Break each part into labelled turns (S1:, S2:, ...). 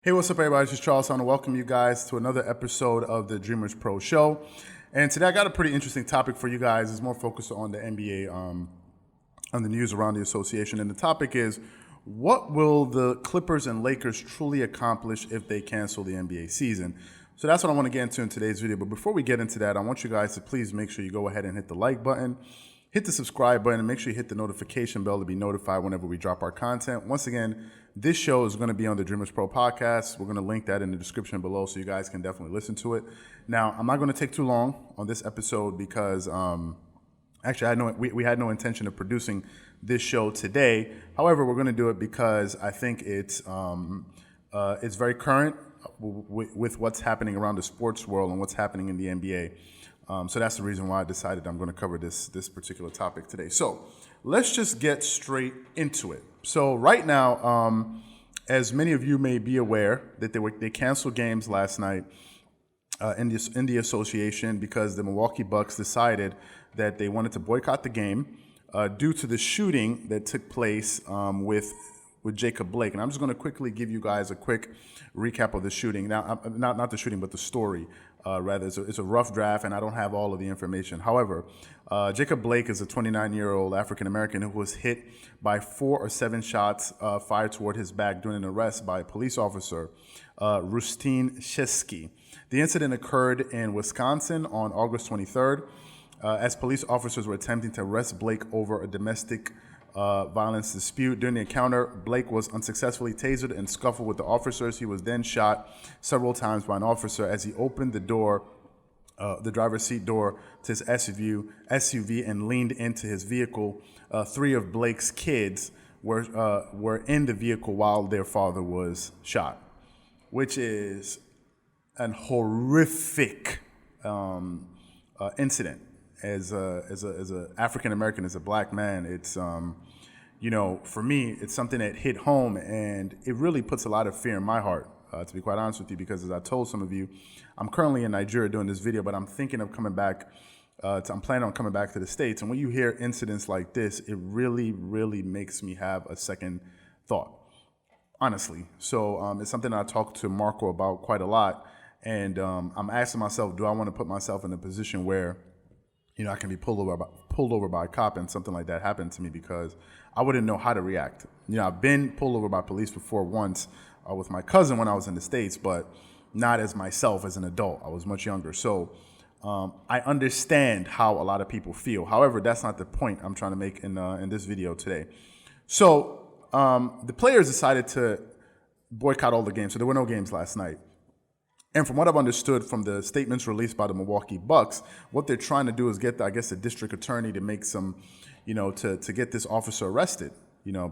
S1: Hey, what's up, everybody? This is Charles. I want to welcome you guys to another episode of the Dreamerspro Show. And today I got a pretty interesting topic for you guys. It's more focused on the NBA, on the news around the association. And the topic is, what will the Clippers and Lakers truly accomplish if they cancel the NBA season? So that's what I want to get into in today's video. But before we get into that, I want you guys to please make sure you go ahead and hit the like button, hit the subscribe button, and make sure you hit the notification bell to be notified whenever we drop our content. Once again, this show is going to be on the Dreamerspro Podcast. We're going to link that in the description below so you guys can definitely listen to it. Now, I'm not going to take too long on this episode because actually we had no intention of producing this show today. However, we're going to do it because I think it's very current with what's happening around the sports world and what's happening in the NBA. So that's the reason why I decided I'm going to cover this particular topic today. So let's just get straight into it. So right now, as many of you may be aware, that they canceled games last night in the association because the Milwaukee Bucks decided that they wanted to boycott the game due to the shooting that took place with Jacob Blake. And I'm just going to quickly give you guys a quick recap of the shooting. Now, not the shooting, but the story. Rather, it's a rough draft, and I don't have all of the information. However, Jacob Blake is a 29-year-old African-American who was hit by 4 or 7 shots fired toward his back during an arrest by police officer Rustin Shesky. The incident occurred in Wisconsin on August 23rd as police officers were attempting to arrest Blake over a domestic violence dispute. During the encounter, Blake was unsuccessfully tasered and scuffled with the officers. He was then shot several times by an officer as he opened the door, the driver's seat door to his SUV and leaned into his vehicle. 3 of Blake's kids were in the vehicle while their father was shot, which is an horrific incident. As a African American, as a black man, it's for me, it's something that hit home, and it really puts a lot of fear in my heart, to be quite honest with you, because as I told some of you, I'm currently in Nigeria doing this video, but I'm thinking of coming back. I'm planning on coming back to the States, and when you hear incidents like this, it really, really makes me have a second thought, honestly. So it's something I talked to Marco about quite a lot, and I'm asking myself, do I want to put myself in a position where I can be pulled over by a cop and something like that happened to me, because I wouldn't know how to react. I've been pulled over by police before once with my cousin when I was in the States, but not as myself as an adult. I was much younger. So I understand how a lot of people feel. However, that's not the point I'm trying to make in this video today. So the players decided to boycott all the games. So there were no games last night. And from what I've understood from the statements released by the Milwaukee Bucks, what they're trying to do is get, the district attorney to make some, to get this officer arrested,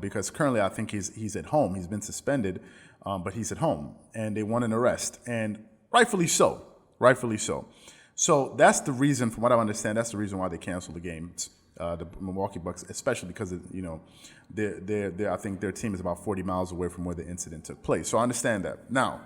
S1: because currently I think he's at home. He's been suspended, but he's at home, and they want an arrest, and rightfully so. So that's the reason, from what I understand, that's the reason why they canceled the games, the Milwaukee Bucks, especially because I think their team is about 40 miles away from where the incident took place. So I understand that. Now,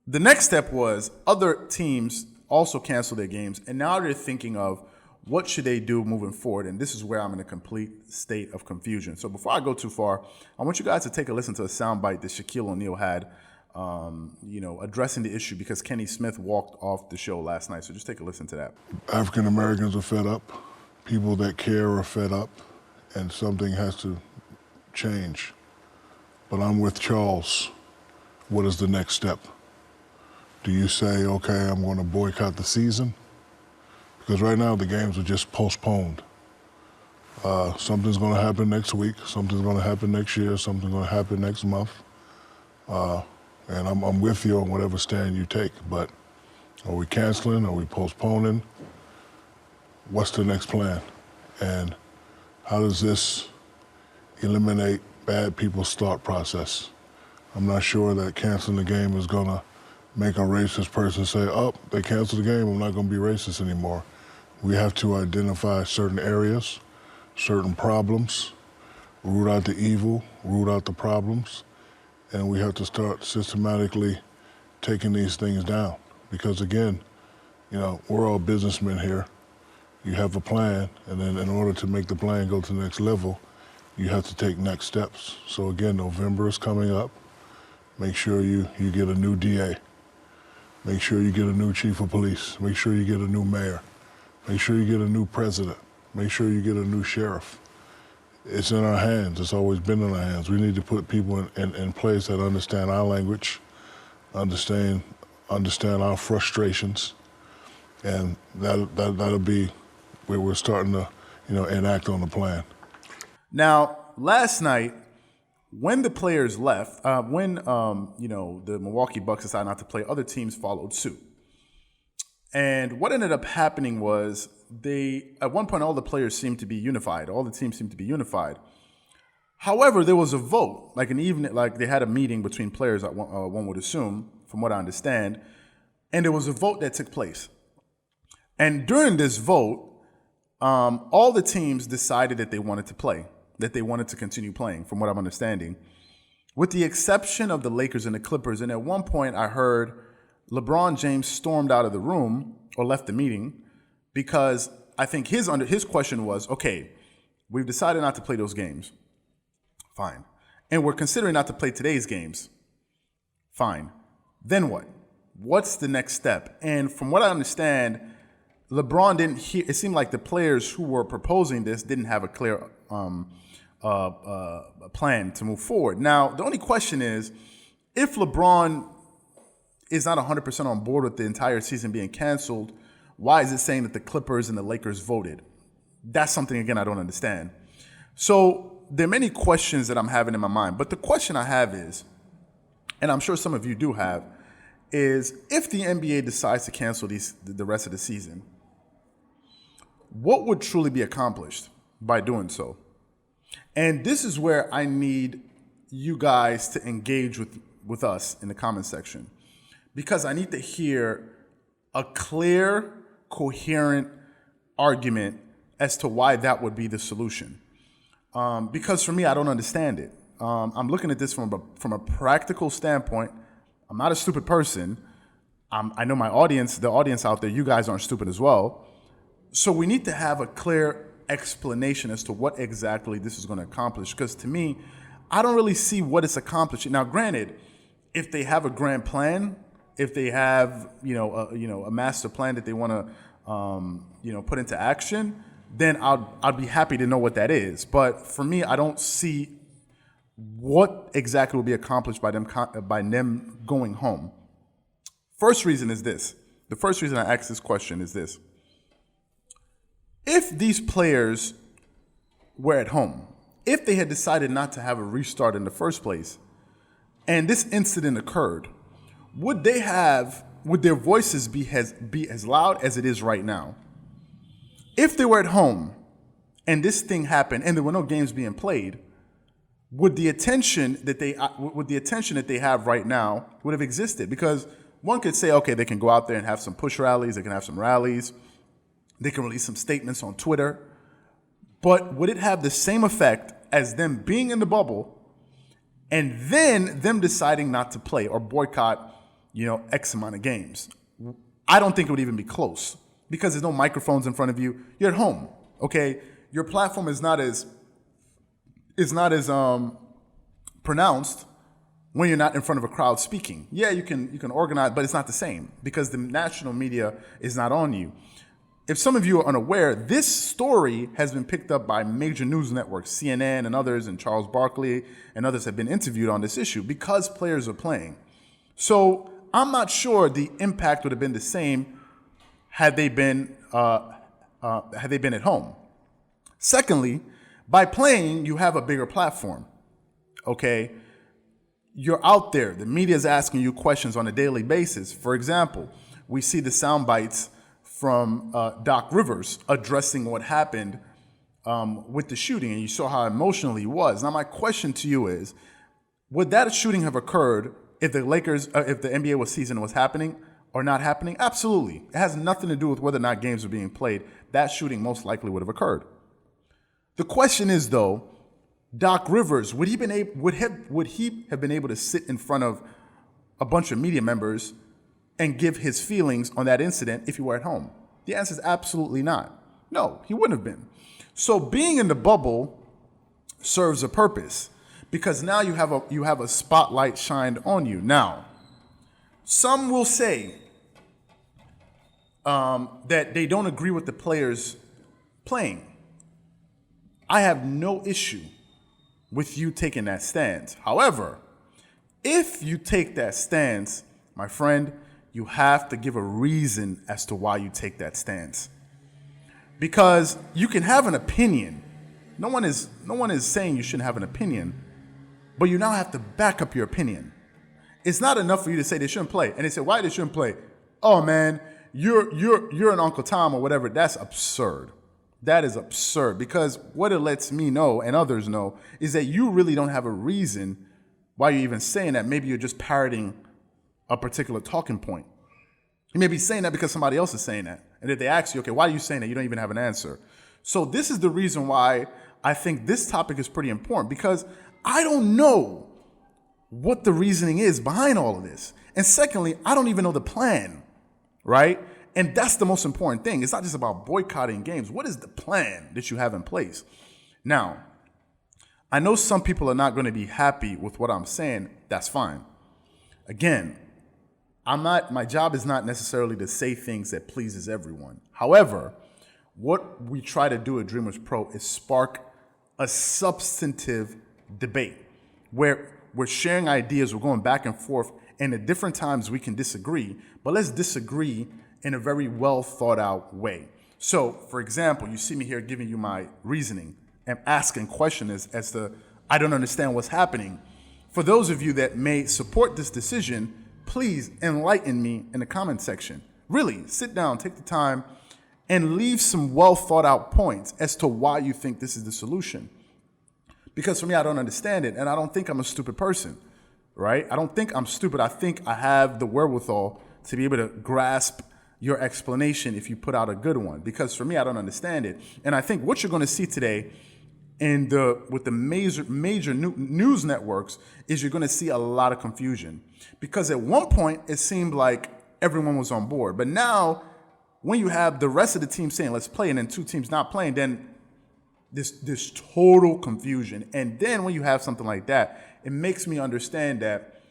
S1: the next step was other teams also canceled their games, and now they're thinking of what should they do moving forward, and this is where I'm in a complete state of confusion. So before I go too far, I want you guys to take a listen to a soundbite that Shaquille O'Neal had, addressing the issue because Kenny Smith walked off the show last night. So just take a listen to that.
S2: African Americans are fed up. People that care are fed up, and something has to change. But I'm with Charles. What is the next step? Do you say, okay, I'm going to boycott the season? Because right now the games are just postponed. Something's going to happen next week, something's going to happen next year, something's going to happen next month. And I'm with you on whatever stand you take, but are we canceling, are we postponing? What's the next plan? And how does this eliminate bad people's thought process? I'm not sure that canceling the game is going to make a racist person say, oh, they canceled the game, I'm not going to be racist anymore. We have to identify certain areas, certain problems, root out the evil, root out the problems, and we have to start systematically taking these things down. Because again, we're all businessmen here. You have a plan, and then in order to make the plan go to the next level, you have to take next steps. So again, November is coming up. Make sure you get a new DA. Make sure you get a new chief of police. Make sure you get a new mayor. Make sure you get a new president. Make sure you get a new sheriff. It's in our hands. It's always been in our hands. We need to put people in place that understand our language, understand our frustrations, and that'll be where we're starting to, enact on the plan.
S1: Now, last night, when the players left, when the Milwaukee Bucks decided not to play, other teams followed suit. And what ended up happening was at one point, all the players seemed to be unified. All the teams seemed to be unified. However, there was a vote, like they had a meeting between players, one would assume, from what I understand, and there was a vote that took place. And during this vote, all the teams decided that they wanted to play, that they wanted to continue playing, from what I'm understanding, with the exception of the Lakers and the Clippers. And at one point, I heard LeBron James stormed out of the room or left the meeting because I think his question was, okay, we've decided not to play those games. Fine. And we're considering not to play today's games. Fine. Then what? What's the next step? And from what I understand, LeBron didn't hear. It seemed like the players who were proposing this didn't have a clear plan to move forward. Now, the only question is, if LeBron is not 100% on board with the entire season being canceled, why is it saying that the Clippers and the Lakers voted? That's something, again, I don't understand. So there are many questions that I'm having in my mind. But the question I have is, and I'm sure some of you do have, is if the NBA decides to cancel the rest of the season, what would truly be accomplished by doing so? And this is where I need you guys to engage with us in the comment section, because I need to hear a clear, coherent argument as to why that would be the solution. Because for me, I don't understand it. I'm looking at this from a practical standpoint. I'm not a stupid person. I know the audience out there, you guys aren't stupid as well. So we need to have a clear explanation as to what exactly this is going to accomplish. Because to me, I don't really see what it's accomplishing. Now, granted, if they have a grand plan, if they have a master plan that they want to put into action, then I'd be happy to know what that is. But for me, I don't see what exactly will be accomplished by them going home. First reason is this. The first reason I ask this question is this. If these players were at home, if they had decided not to have a restart in the first place, and this incident occurred, would their voices be as loud as it is right now? If they were at home and this thing happened and there were no games being played, would the attention that they have right now would have existed? Because one could say, okay, they can go out there and have some push rallies, they can have some rallies, they can release some statements on Twitter, but would it have the same effect as them being in the bubble and then them deciding not to play or boycott, X amount of games? I don't think it would even be close, because there's no microphones in front of you. You're at home, okay? Your platform is not as pronounced when you're not in front of a crowd speaking. Yeah, you can organize, but it's not the same because the national media is not on you. If some of you are unaware, this story has been picked up by major news networks, CNN and others, and Charles Barkley and others have been interviewed on this issue because players are playing. So I'm not sure the impact would have been the same had they been at home. Secondly, by playing, you have a bigger platform, okay? You're out there. The media is asking you questions on a daily basis. For example, we see the sound bites from Doc Rivers addressing what happened with the shooting, and you saw how emotional he was. Now, my question to you is, would that shooting have occurred if the NBA season was happening or not happening? Absolutely. It has nothing to do with whether or not games are being played. That shooting most likely would have occurred. The question is, though, Doc Rivers, would he have been able to sit in front of a bunch of media members and give his feelings on that incident if he were at home? The answer is absolutely not. No, he wouldn't have been. So being in the bubble serves a purpose, because now you have a spotlight shined on you. Now, some will say that they don't agree with the players playing. I have no issue with you taking that stance. However, if you take that stance, my friend, you have to give a reason as to why you take that stance. Because you can have an opinion. No one is saying you shouldn't have an opinion, but you now have to back up your opinion. It's not enough for you to say they shouldn't play. And they say, why they shouldn't play? Oh man, you're an Uncle Tom or whatever. That's absurd. That is absurd, because what it lets me know and others know is that you really don't have a reason why you're even saying that. Maybe you're just parroting a particular talking point. You may be saying that because somebody else is saying that. And if they ask you, okay, why are you saying that? You don't even have an answer. So this is the reason why I think this topic is pretty important, because I don't know what the reasoning is behind all of this. And secondly, I don't even know the plan, right? And that's the most important thing. It's not just about boycotting games. What is the plan that you have in place? Now, I know some people are not going to be happy with what I'm saying. That's fine. Again, my job is not necessarily to say things that pleases everyone. However, what we try to do at Dreamers Pro is spark a substantive debate where we're sharing ideas, we're going back and forth, and at different times we can disagree, but let's disagree in a very well thought out way. So, for example, you see me here giving you my reasoning and asking questions as to, I don't understand what's happening. For those of you that may support this decision, please enlighten me in the comment section. Really, sit down, take the time, and leave some well thought out points as to why you think this is the solution. Because for me, I don't understand it, and I don't think I'm a stupid person, right? I don't think I'm stupid. I think I have the wherewithal to be able to grasp your explanation if you put out a good one. Because for me, I don't understand it. And I think what you're going to see today with the major news networks is you're going to see a lot of confusion. Because at one point, it seemed like everyone was on board. But now, when you have the rest of the team saying, let's play, and then two teams not playing, then this total confusion. And then when you have something like that, it makes me understand that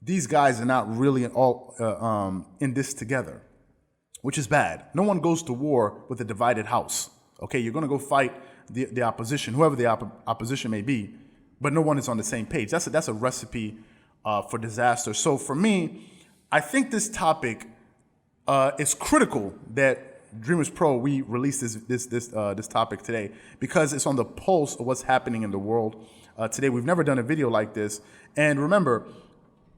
S1: these guys are not really all in this together, which is bad. No one goes to war with a divided house. Okay, you're going to go fight the opposition, whoever the opposition may be, but no one is on the same page. That's a recipe for disaster. So for me, I think this topic is critical that Dreamers Pro, we released this topic today because it's on the pulse of what's happening in the world today. We've never done a video like this. And remember,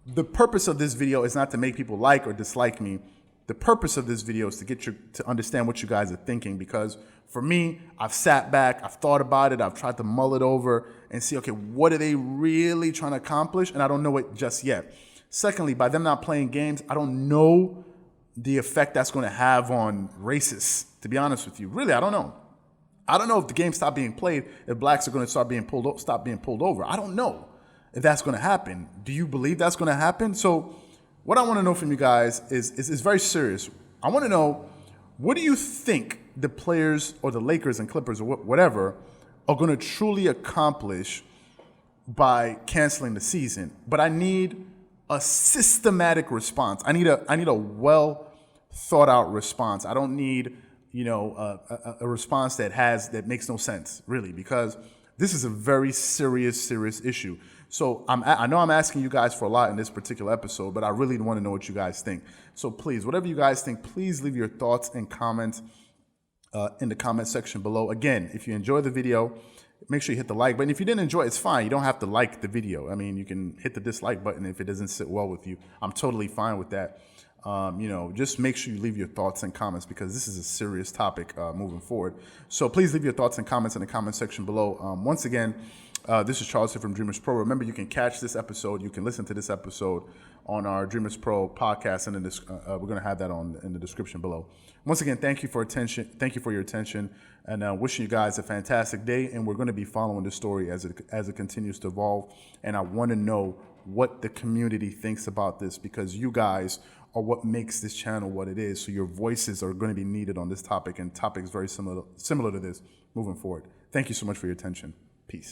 S1: the purpose of this video is not to make people like or dislike me. The purpose of this video is to get you to understand what you guys are thinking, because for me, I've sat back, I've thought about it, I've tried to mull it over and see, okay, what are they really trying to accomplish? And I don't know it just yet. Secondly, by them not playing games, I don't know the effect that's going to have on racists, to be honest with you. Really, I don't know. I don't know if the game stopped being played, if blacks are going to stop being pulled over. I don't know if that's going to happen. Do you believe that's going to happen? So what I want to know from you guys is very serious. I want to know, what do you think the players or the Lakers and Clippers or whatever are going to truly accomplish by canceling the season? But I need a systematic response. I need a well thought out response. I don't need, a response that makes no sense, really, because this is a very serious issue. So I know I'm asking you guys for a lot in this particular episode, but I really want to know what you guys think. So please, whatever you guys think, please leave your thoughts and comments in the comment section below. Again, if you enjoy the video, make sure you hit the like button. If you didn't enjoy it, it's fine. You don't have to like the video. I mean, you can hit the dislike button if it doesn't sit well with you. I'm totally fine with that. Just make sure you leave your thoughts and comments, because this is a serious topic moving forward. So please leave your thoughts and comments in the comment section below. Once again, this is Charles here from Dreamers Pro. Remember, you can catch this episode. You can listen to this episode on our Dreamers Pro podcast, and we're going to have that in the description below. Once again, thank you for your attention, and wishing you guys a fantastic day. And we're going to be following this story as it continues to evolve. And I want to know what the community thinks about this, because you guys are what makes this channel what it is. So your voices are going to be needed on this topic, and topics very similar to this moving forward. Thank you so much for your attention. Peace.